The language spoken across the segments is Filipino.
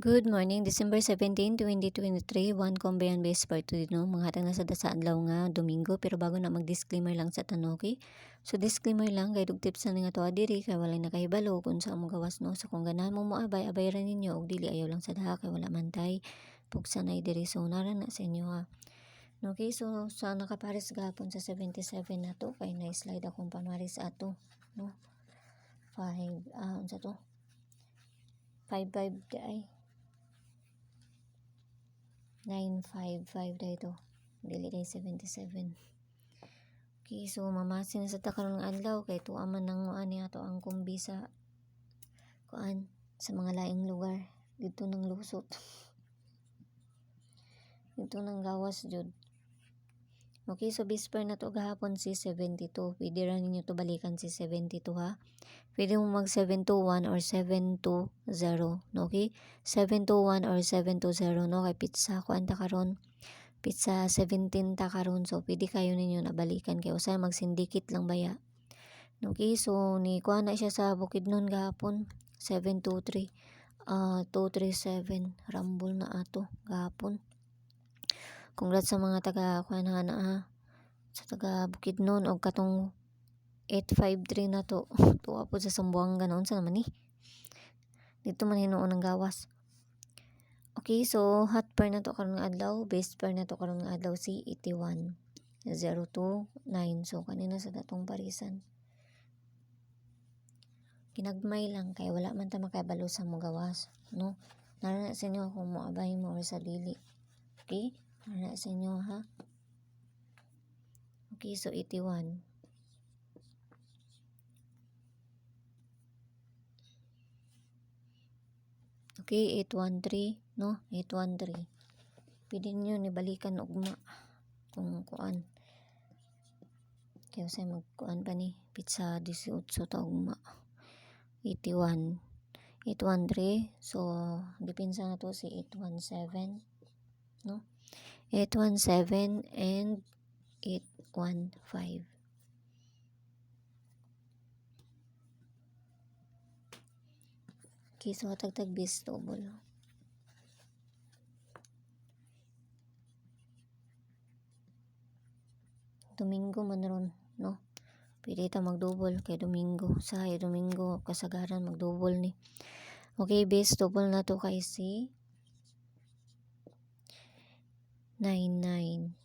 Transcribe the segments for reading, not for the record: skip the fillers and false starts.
Good morning, December 17, 2023, 1 Combayan Base Part 2 no? Mga hatang nasa dasa adlaw nga Domingo, pero bago na mag-disclaimer lang sa tanong, okay? So disclaimer lang, kay tips na nga to adiri, kay walay nakahibalo kung sa among gawas no. So kung ganahan mo abay ra ninyo, og dili ayaw lang sa daha, kay wala man tay pugsanay diri. So nara na sa inyo ha. Okay, so sa nakapares gapon sa 77 na to, kay na-slide akong pamaris ato, no? 5, unsa to? 5-5 di ay. 955 dito. Dili kay 77. Okay, so mamasin na sa takarong adlaw kay tuwa man nang ani ato ang kumbi sa kuan sa mga laing lugar dito nang lusot. Dito nang gawas jud. Okay, so bisper na to gahapon si 72. Pwede ra ninyo to balikan si 72 ha. Pwede mo mag 721 or 720, okay? 721 or 720 no, kay pizza ko anta karon. Pizza 17 ta karon, so pwede kayo ninyo nabalikan kay usay magsindikit lang baya. Okay, so ni kuha na siya sa Bukidnon gahapon 723 237 rambol na ato gahapon. Congrats sa mga taga kuan na ha, sa taga Bukidnon og katong 853 na to. Tuwa po sa Sambuanga na unsa naman ni. Dito man hinuon ang gawas. Okay, so hot pair na to karon nga adlaw, best pair na to karon nga adlaw si 81 029. So kanina sa datong parisan. Kinagmay lang kay wala man ta makabalo sa mo gawas, no? Nara sa inyo kung moabay mo or sa dili. Okay? Nara sa inyo ha. Okay, so 81. Okay, 813, no? 813. Pwede nyo nibalikan ugma kung kuan. Kaya say magkuan pa ni pizza 18 ta ugma. 81. 813. So, dipinsa na to si 817, no? 817 and 815. Okay, so tagtag bis double. Domingo man ron, no? Pwede ta mag-double kay Domingo. Sa Domingo kasagaran mag-double ni. Okay, base double na to kay si 99.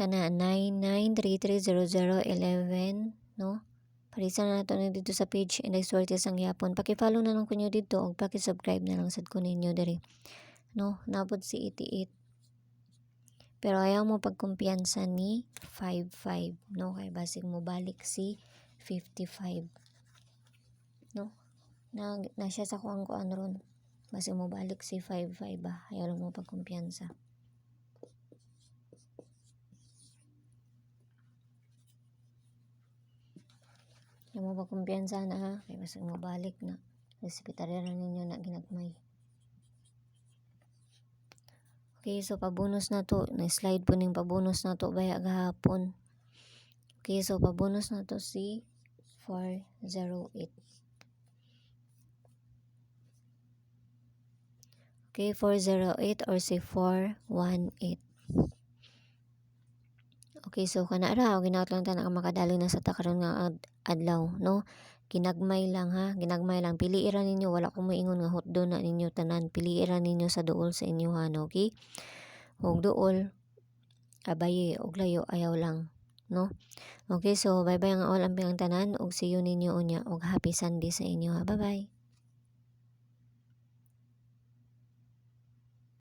Kana 99330011, no? Parisan na nato na dito sa page Inday Swerte sang Yapon. Paki-follow na lang kunyo dito og paki-subscribe na lang sad ko ninyo diri. No, nabot si 88. Pero ayaw mo pagkumpiyansa ni 55, no? Kay basig mo balik si 55. No? Na siya sa kuang ron. Basig mo balik si 55 ba. Ayaw mo pagkumpiyansa. Ayaw mo pagkumpiyansa na ha. Kay basig mo balik na. Respetarya ninyo na ginagmay. Okay, so pabonus na to. Na-slide po ning pabonus na to baya gahapon. Okay, so pabonus na to si 408. Okay, 408 or si 418. Okay, so kana ra ginaot lang ta na makadali na sa takaron nga adlaw, no? Ginagmay lang ha, ginagmay lang. Pili ra ninyo, wala ko moingon nga hotdo na ninyo tanan. Pili ra ninyo sa duol sa inyo ha, no? Okay? Og duol abaye og layo ayaw lang, no? Okay, so bye-bye ang all ang tanan og see you ninyo unya og happy Sunday sa inyo ha. Bye-bye.